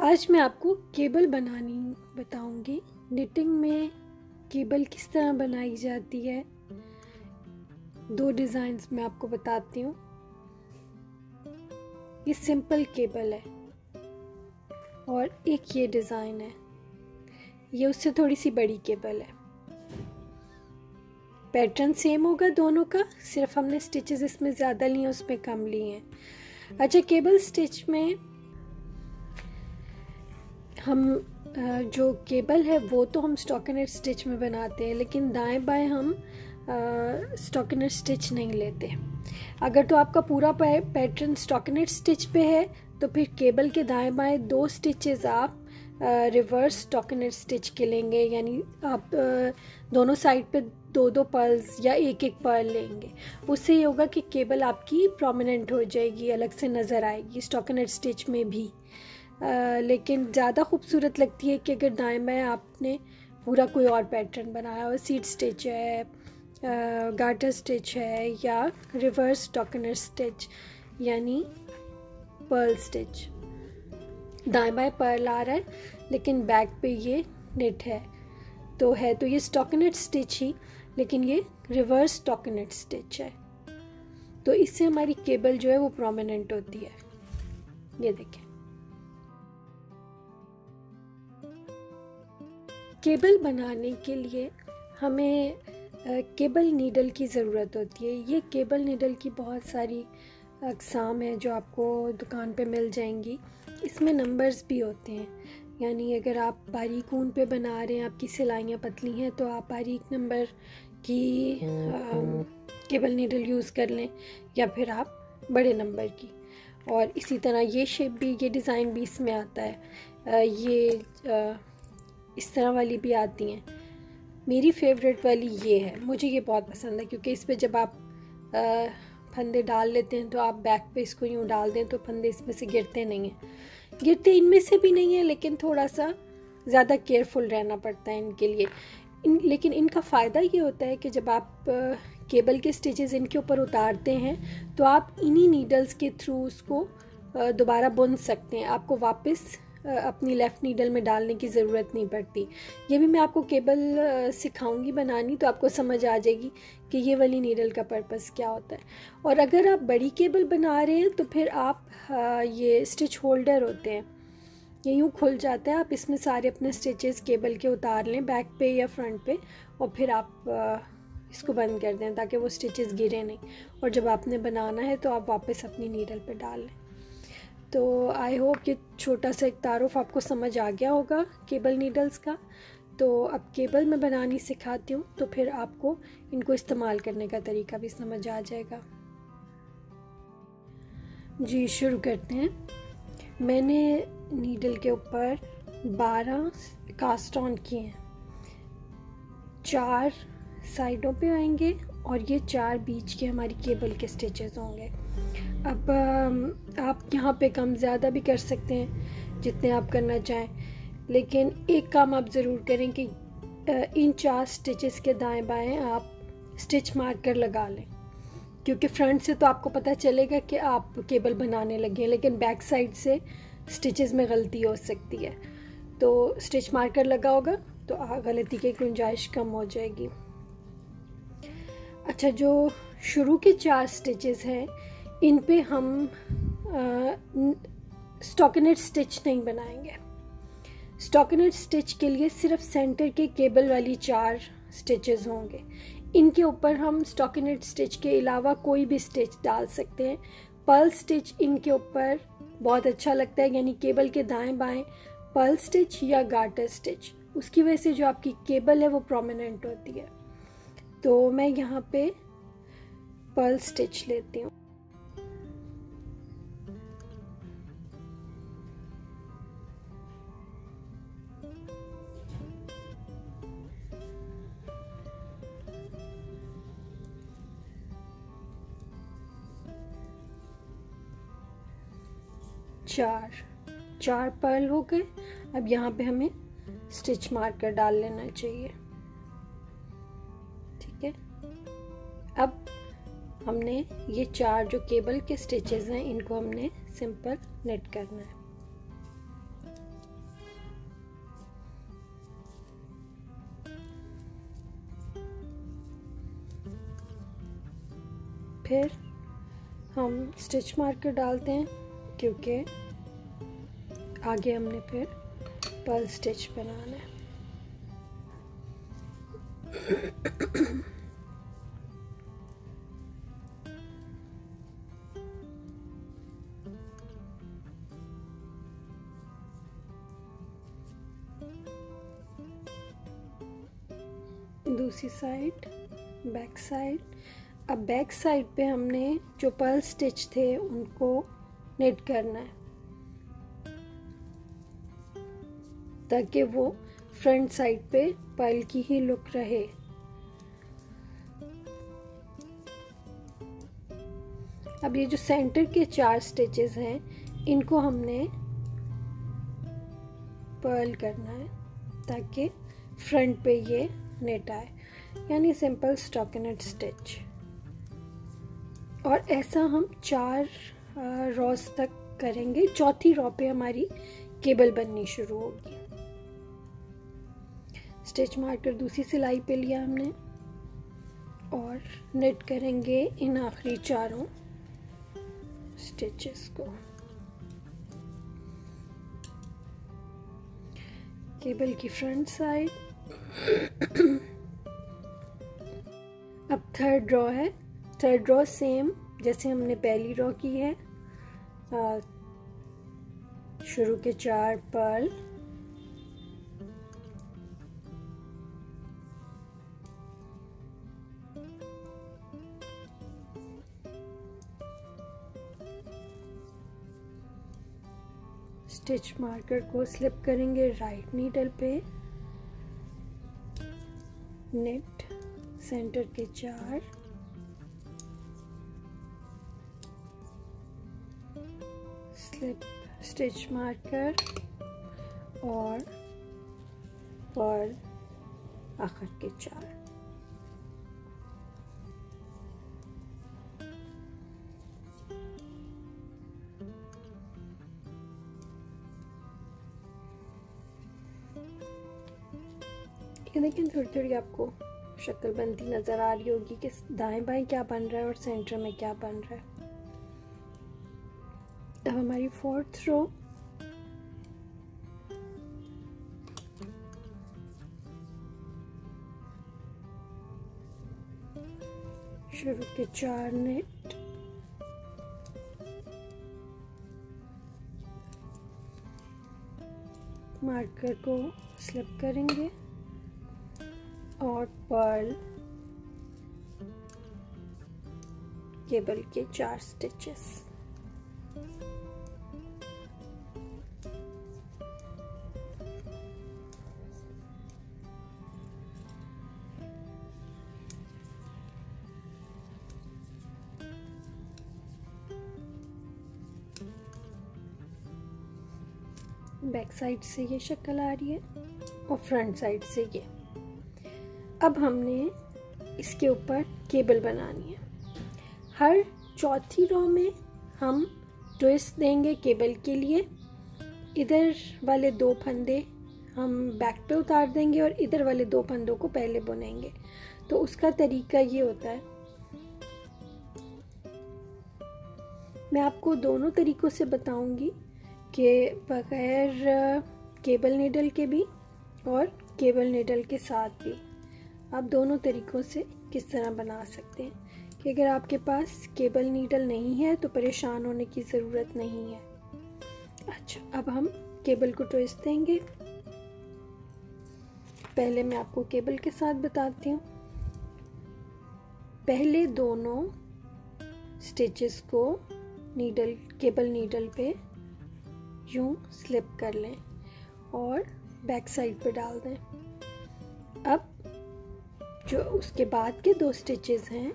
आज मैं आपको केबल बनानी बताऊंगी। निटिंग में केबल किस तरह बनाई जाती है, दो डिज़ाइंस मैं आपको बताती हूँ। ये सिंपल केबल है और एक ये डिज़ाइन है, ये उससे थोड़ी सी बड़ी केबल है। पैटर्न सेम होगा दोनों का, सिर्फ हमने स्टिचेस इसमें ज़्यादा लिए हैं, उसमें कम लिए हैं। अच्छा, केबल स्टिच में हम जो केबल है वो तो हम स्टॉकिनेट स्टिच में बनाते हैं, लेकिन दाएं बाएं हम स्टॉकिनेट स्टिच नहीं लेते। अगर तो आपका पूरा पैटर्न स्टॉकिनेट स्टिच पे है तो फिर केबल के दाएं बाएं दो स्टिचेस आप रिवर्स स्टॉकिनेट स्टिच के लेंगे, यानी आप दोनों साइड पे दो दो पर्ल्स या एक एक पर्ल लेंगे। उससे ये होगा कि केबल आपकी प्रोमिनेंट हो जाएगी, अलग से नज़र आएगी स्टॉकिनेट स्टिच में भी। लेकिन ज़्यादा खूबसूरत लगती है कि अगर दाएं बाएं आपने पूरा कोई और पैटर्न बनाया हो, सीट स्टिच है, गार्टर स्टिच है, या रिवर्स स्टॉकिनेट स्टिच यानी पर्ल स्टिच। दाएं बाएं पर्ल आ रहा है लेकिन बैक पे ये निट है, तो ये स्टॉकिनेट स्टिच ही, लेकिन ये रिवर्स स्टॉकिनेट स्टिच है। तो इससे हमारी केबल जो है वो प्रोमिनेंट होती है। ये देखें, केबल बनाने के लिए हमें केबल नीडल की ज़रूरत होती है। ये केबल नीडल की बहुत सारी अक़साम है जो आपको दुकान पे मिल जाएंगी। इसमें नंबर्स भी होते हैं, यानी अगर आप बारीक ऊन पे बना रहे हैं, आपकी सिलाइयाँ पतली हैं, तो आप बारीक नंबर की केबल नीडल यूज़ कर लें, या फिर आप बड़े नंबर की। और इसी तरह ये शेप भी, ये डिज़ाइन भी इसमें आता है। इस तरह वाली भी आती हैं। मेरी फेवरेट वाली ये है, मुझे ये बहुत पसंद है, क्योंकि इस पे जब आप फंदे डाल लेते हैं तो आप बैक पे इसको यूँ डाल दें तो फंदे इसमें से गिरते नहीं हैं। गिरते इनमें से भी नहीं है, लेकिन थोड़ा सा ज़्यादा केयरफुल रहना पड़ता है इनके लिए। लेकिन इनका फ़ायदा ये होता है कि जब आप केबल के स्टिचेस इनके ऊपर उतारते हैं तो आप इन्हीं नीडल्स के थ्रू उसको दोबारा बुन सकते हैं। आपको वापस अपनी लेफ़्ट नीडल में डालने की ज़रूरत नहीं पड़ती। ये भी मैं आपको केबल सिखाऊंगी बनानी, तो आपको समझ आ जाएगी कि ये वाली नीडल का पर्पस क्या होता है। और अगर आप बड़ी केबल बना रहे हैं तो फिर आप ये स्टिच होल्डर होते हैं, ये यूँ खुल जाता है, आप इसमें सारे अपने स्टिचेस केबल के उतार लें बैक पे या फ्रंट पे, और फिर आप इसको बंद कर दें ताकि वो स्टिचेस गिरे नहीं, और जब आपने बनाना है तो आप वापस अपनी नीडल पे डाल लें। तो आई होप ये छोटा सा एक तारुफ आपको समझ आ गया होगा केबल नीडल्स का। तो अब केबल मैं बनानी सिखाती हूँ, तो फिर आपको इनको इस्तेमाल करने का तरीका भी समझ आ जाएगा। जी, शुरू करते हैं। मैंने नीडल के ऊपर 12 कास्ट ऑन किए हैं, 4 साइडों पे आएंगे और ये 4 बीच के हमारी केबल के स्टिचेस होंगे। अब आप यहाँ पे कम ज़्यादा भी कर सकते हैं जितने आप करना चाहें, लेकिन एक काम आप ज़रूर करें कि इन 4 स्टिचेस के दाएं बाएं आप स्टिच मार्कर लगा लें, क्योंकि फ्रंट से तो आपको पता चलेगा कि आप केबल बनाने लगे हैं, लेकिन बैक साइड से स्टिचेस में गलती हो सकती है। तो स्टिच मार्कर लगा होगा तो गलती की गुंजाइश कम हो जाएगी। अच्छा, जो शुरू के 4 स्टिचेस हैं इन पे हम स्टॉकिनेट स्टिच नहीं बनाएंगे। स्टॉकिनेट स्टिच के लिए सिर्फ सेंटर के केबल वाली 4 स्टिचेस होंगे। इनके ऊपर हम स्टॉकिनेट स्टिच के अलावा कोई भी स्टिच डाल सकते हैं। पर्ल स्टिच इनके ऊपर बहुत अच्छा लगता है, यानी केबल के दाएं बाएं पर्ल स्टिच या गार्टर स्टिच, उसकी वजह से जो आपकी केबल है वो प्रोमिनेंट होती है। तो मैं यहाँ पे पर्ल स्टिच लेती हूँ। चार पर्ल हो गए। अब यहाँ पे हमें स्टिच मार्कर डाल लेना चाहिए, ठीक है। अब हमने ये 4 जो केबल के स्टिचेस हैं इनको हमने सिंपल नेट करना है। फिर हम स्टिच मार्कर डालते हैं क्योंकि आगे हमने फिर पर्ल स्टिच बनाना है। दूसरी साइड, बैक साइड। अब बैक साइड पे हमने जो पर्ल स्टिच थे उनको निट करना है ताकि वो फ्रंट साइड पे पर्ल की ही लुक रहे। अब ये जो सेंटर के 4 स्टिचेस हैं इनको हमने पर्ल करना है ताकि फ्रंट पे ये नेट आए, यानी सिंपल स्टॉकिनेट स्टिच। और ऐसा हम 4 रॉस तक करेंगे। चौथी रॉ पे हमारी केबल बननी शुरू होगी। स्टिच मार्कर दूसरी सिलाई पे लिया हमने और नेट करेंगे इन आखिरी 4 स्टिचेस को। केबल की फ्रंट साइड। अब थर्ड रॉ है। थर्ड रॉ सेम जैसे हमने पहली रॉ की है। शुरू के 4 पर्ल, स्टिच मार्कर को स्लिप करेंगे राइट नीडल पे, नेट सेंटर के 4, स्लिप स्टिच मार्कर और पर्ल आखिर के 4। ये देखें, थोड़ी थोड़ी आपको शक्ल बनती नज़र आ रही होगी कि दाएं बाएं क्या बन रहा है और सेंटर में क्या बन रहा है। अब हमारी 4th रो। शुरू के 4 नेट, मार्कर को स्लिप करेंगे और पर्ल केबल के 4 स्टिचेस। बैक साइड से ये शक्ल आ रही है और फ्रंट साइड से ये। अब हमने इसके ऊपर केबल बनानी है। हर चौथी रो में हम ट्विस्ट देंगे केबल के लिए। इधर वाले 2 फंदे हम बैक पे उतार देंगे और इधर वाले 2 फंदों को पहले बुनेंगे। तो उसका तरीका ये होता है, मैं आपको दोनों तरीकों से बताऊंगी कि बगैर केबल नीडल के भी और केबल नीडल के साथ भी आप दोनों तरीकों से किस तरह बना सकते हैं। कि अगर आपके पास केबल नीडल नहीं है तो परेशान होने की ज़रूरत नहीं है। अच्छा, अब हम केबल को ट्विस्ट देंगे। पहले मैं आपको केबल के साथ बताती हूँ। पहले दोनों स्टिचेस को नीडल, केबल नीडल पे यूं स्लिप कर लें और बैक साइड पे डाल दें। अब जो उसके बाद के 2 स्टिचेस हैं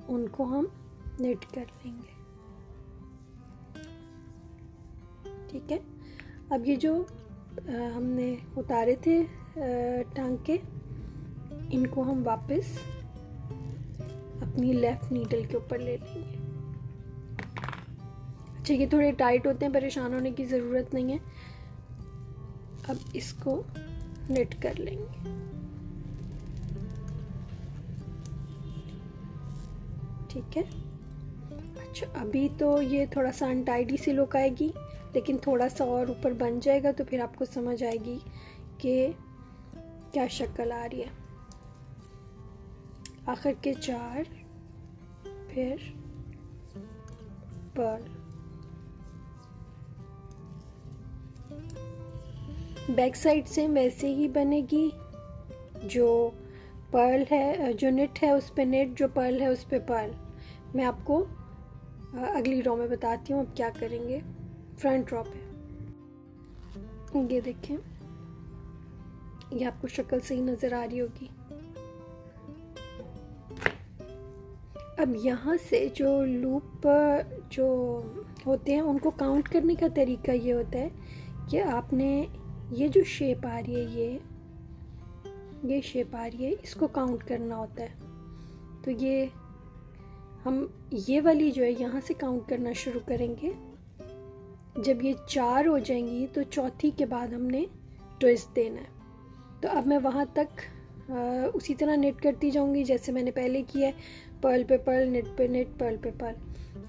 उनको हम निट कर लेंगे। ठीक है। अब ये जो हमने उतारे थे टांके, इनको हम वापस अपनी लेफ्ट नीडल के ऊपर ले लेंगे। अच्छा, ये थोड़े टाइट होते हैं, परेशान होने की ज़रूरत नहीं है। अब इसको निट कर लेंगे। ठीक है। अच्छा, अभी तो ये थोड़ा सा अनटाइडी सी लुक आएगी, लेकिन थोड़ा सा और ऊपर बन जाएगा तो फिर आपको समझ आएगी कि क्या शक्ल आ रही है। आखिर के 4, फिर पर्ल। बैक साइड से वैसे ही बनेगी, जो पर्ल है, जो नेट है उस पे नेट, जो पर्ल है उस पे पर्ल। मैं आपको अगली रो में बताती हूँ अब क्या करेंगे। फ्रंट रो पे ये देखें, ये आपको शक्ल सही नज़र आ रही होगी। अब यहाँ से जो लूप जो होते हैं उनको काउंट करने का तरीका ये होता है कि आपने ये जो शेप आ रही है, ये शेप आ रही है, इसको काउंट करना होता है। तो ये हम ये वाली जो है यहाँ से काउंट करना शुरू करेंगे। जब ये 4 हो जाएंगी तो चौथी के बाद हमने ट्विस्ट देना है। तो अब मैं वहाँ तक उसी तरह नेट करती जाऊँगी जैसे मैंने पहले किया है, पर्ल पे पर्ल, नेट पे नेट, पर्ल पे पर्ल।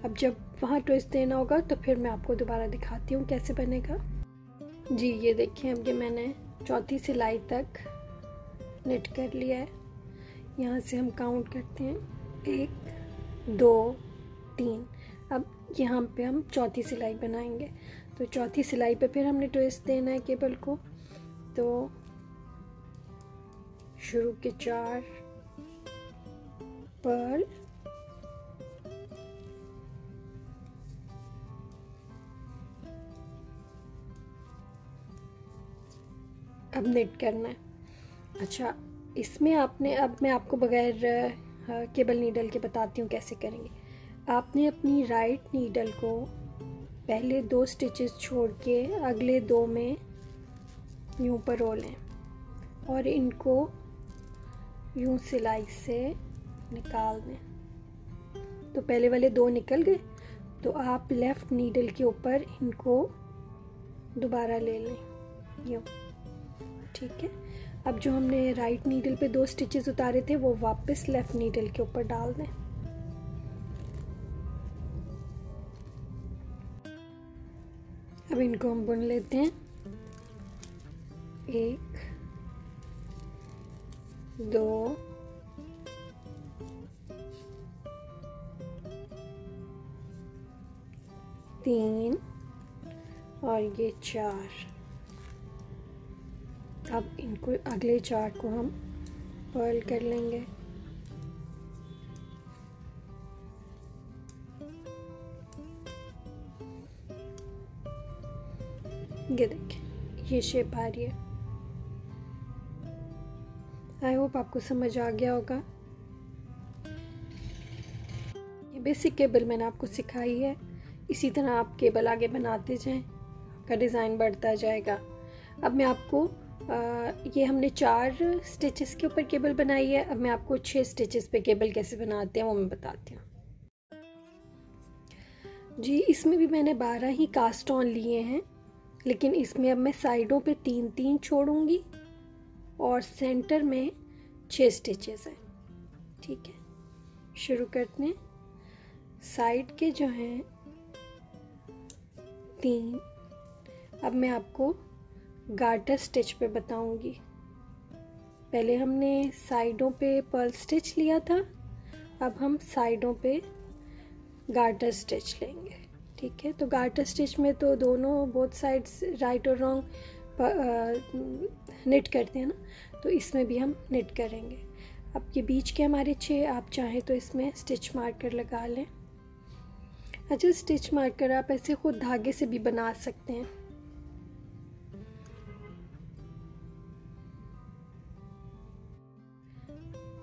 अब जब वहाँ ट्विस्ट देना होगा तो फिर मैं आपको दोबारा दिखाती हूँ कैसे बनेगा। जी ये देखिए, अब ये मैंने चौथी सिलाई तक नेट कर लिया है। यहाँ से हम काउंट करते हैं 1 2 3। अब यहाँ पे हम चौथी सिलाई बनाएंगे। तो चौथी सिलाई पे फिर हमने ट्विस्ट देना है केबल को। तो शुरू के 4 पर्ल, अब नेट करना है। अच्छा, इसमें आपने, अब मैं आपको बगैर केबल नीडल के बताती हूँ कैसे करेंगे। आपने अपनी राइट नीडल को पहले 2 स्टिचेस छोड़ के अगले 2 में यूं परो लें और इनको यूं सिलाई से निकाल दें। तो पहले वाले 2 निकल गए, तो आप लेफ़्ट नीडल के ऊपर इनको दोबारा ले लें यूं, ठीक है। अब जो हमने राइट नीडल पे 2 स्टिचेस उतारे थे वो वापस लेफ़्ट नीडल के ऊपर डाल दें। अब इनको हम बुन लेते हैं। 1 2 3 और ये 4। अब इनको अगले 4 को हम पर्ल कर लेंगे। ये देखिए, ये शेप आ रही है। आई होप आपको समझ आ गया होगा। ये बेसिक केबल मैंने आपको सिखाई है, इसी तरह आप केबल आगे बनाते जाएं, आपका डिज़ाइन बढ़ता जाएगा। अब मैं आपको ये हमने 4 स्टिचेस के ऊपर केबल बनाई है। अब मैं आपको 6 स्टिचेस पे केबल कैसे बनाते हैं वो मैं बताती हूँ। जी, इसमें भी मैंने 12 ही कास्ट ऑन लिए हैं, लेकिन इसमें अब मैं साइडों पे 3-3 छोड़ूंगी और सेंटर में 6 स्टिचेस हैं, ठीक है। शुरू करते हैं। साइड के जो हैं 3, अब मैं आपको गार्टर स्टिच पे बताऊंगी। पहले हमने साइडों पे पर्ल स्टिच लिया था, अब हम साइडों पे गार्टर स्टिच लेंगे, ठीक है। तो गार्टर स्टिच में तो दोनों बोथ साइड्स राइट और रॉन्ग निट करते हैं ना, तो इसमें भी हम निट करेंगे। अब ये बीच के हमारे 6, आप चाहें तो इसमें स्टिच मार्कर लगा लें। अच्छा, स्टिच मार्कर आप ऐसे खुद धागे से भी बना सकते हैं।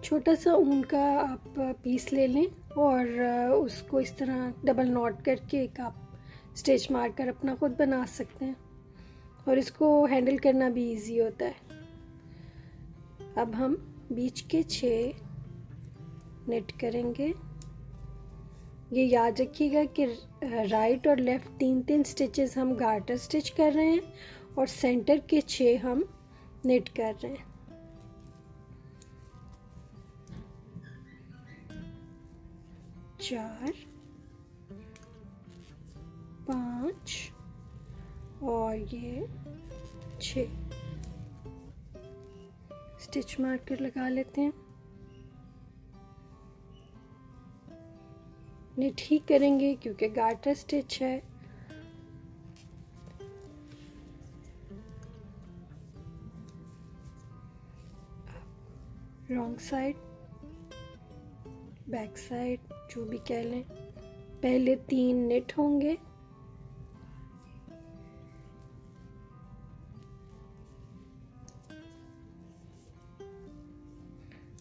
छोटा सा ऊन का आप पीस ले लें और उसको इस तरह डबल नॉट करके एक आप स्टिच मार्कर अपना खुद बना सकते हैं और इसको हैंडल करना भी इजी होता है। अब हम बीच के 6 नेट करेंगे। ये याद रखिएगा कि राइट और लेफ़्ट 3-3 स्टिचेस हम गार्टर स्टिच कर रहे हैं और सेंटर के 6 हम नेट कर रहे हैं। 4 5 और ये 6 स्टिच मार्कर लगा लेते हैं। इन्हें ठीक करेंगे क्योंकि गार्टर स्टिच है। रॉन्ग साइड, बैक साइड, जो भी कह लें। पहले 3 निट होंगे,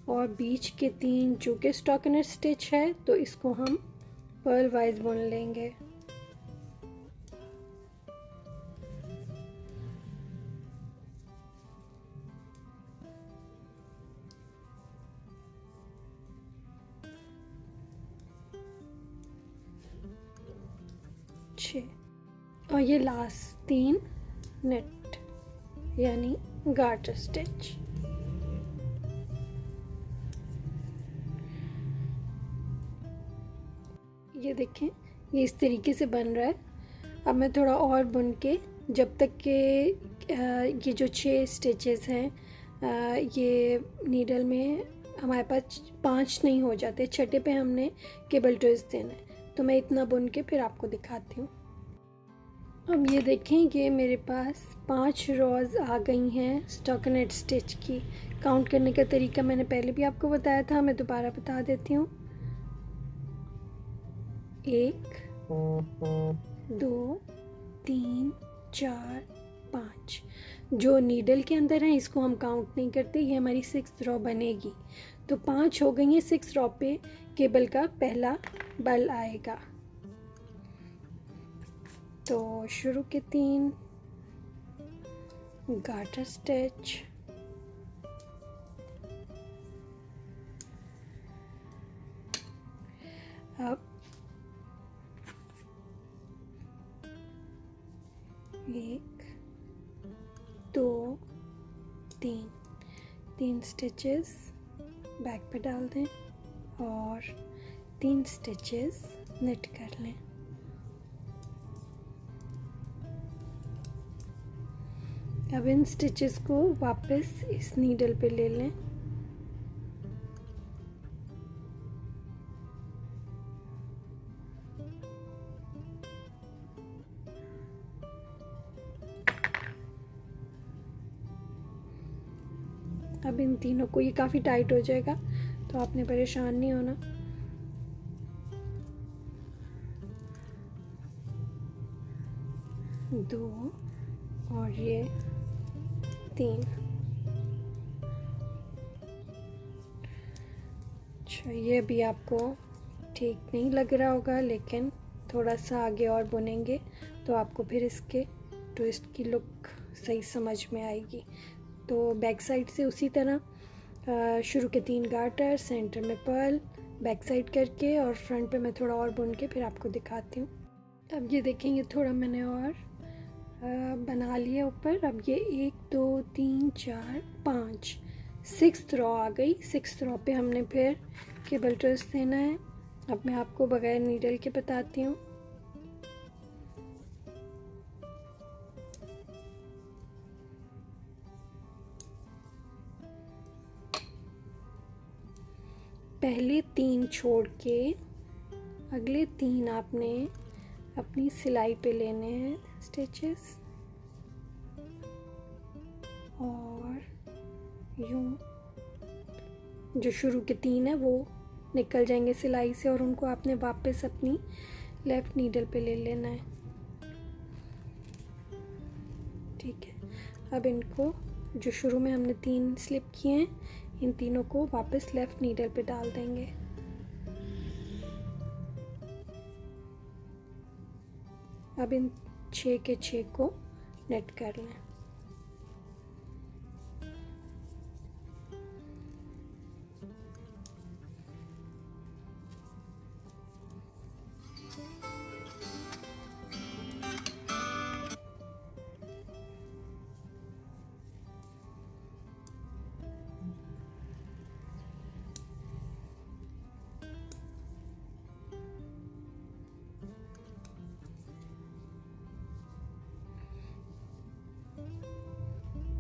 और बीच के 3 जो कि स्टॉकिनेट स्टिच है, तो इसको हम पर्ल वाइज बुन लेंगे। और ये लास्ट 3 नेट यानी गार्टर स्टिच। ये देखें, ये इस तरीके से बन रहा है। अब मैं थोड़ा और बुन के, जब तक के ये जो 6 स्टिचेस हैं, ये नीडल में हमारे पास 5 नहीं हो जाते, छठे पे हमने केबल ट्विस्ट देना है। तो मैं इतना बुन के फिर आपको दिखाती हूँ। अब ये देखें, ये मेरे पास 5 रॉज आ गई हैं स्टॉकिनेट स्टिच की। काउंट करने का तरीका मैंने पहले भी आपको बताया था, मैं दोबारा बता देती हूँ। 1 2 3 4 5। जो नीडल के अंदर है इसको हम काउंट नहीं करते, ये हमारी 6th रॉ बनेगी। तो 5 हो गई हैं। 6 रॉ पे केबल का पहला बल आएगा। तो शुरू के 3 गार्टर स्टिच, अब 1 2 3 स्टिचेस बैक पे डाल दें और 3 स्टिचेस निट कर लें। अब इन स्टिचेस को वापस इस नीडल पे ले लें। अब इन तीनों को, ये काफ़ी टाइट हो जाएगा तो आपने परेशान नहीं होना। दो और ये 3। अच्छा, ये भी आपको ठीक नहीं लग रहा होगा, लेकिन थोड़ा सा आगे और बुनेंगे तो आपको फिर इसके ट्विस्ट की लुक सही समझ में आएगी। तो बैक साइड से उसी तरह शुरू के 3 गार्टर, सेंटर में पर्ल, बैक साइड करके, और फ्रंट पे मैं थोड़ा और बुन के फिर आपको दिखाती हूँ। अब ये देखेंगे, थोड़ा मैंने और बना लिया ऊपर। अब ये 1 2 3 4 5 6th रॉ आ गई। 6th रॉ पे हमने फिर केबल ट्विस्ट देना है। अब मैं आपको बगैर नीडल के बताती हूँ। पहले 3 छोड़ के अगले 3 आपने अपनी सिलाई पे लेने हैं स्टिचेस, और यूं जो शुरू के 3 है वो निकल जाएंगे सिलाई से, और उनको आपने वापस अपनी लेफ्ट नीडल पे ले लेना है। ठीक है। अब इनको, जो शुरू में हमने 3 स्लिप किए हैं, इन तीनों को वापस लेफ्ट नीडल पे डाल देंगे। अब इन 6 के 6 को नेट कर लें।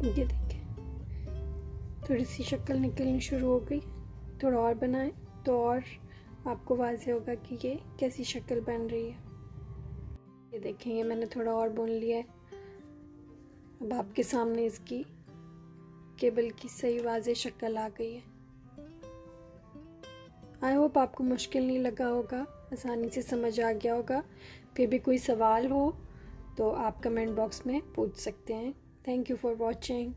ये देखिए थोड़ी सी शक्ल निकलनी शुरू हो गई। थोड़ा और बनाएं तो और आपको वाज़ेह होगा कि ये कैसी शक्ल बन रही है। ये देखें ये मैंने थोड़ा और बुन लिया है। अब आपके सामने इसकी केबल की सही वाज़ेह शक्ल आ गई है। आई होप आपको मुश्किल नहीं लगा होगा, आसानी से समझ आ गया होगा। फिर भी कोई सवाल हो तो आप कमेंट बॉक्स में पूछ सकते हैं। Thank you for watching.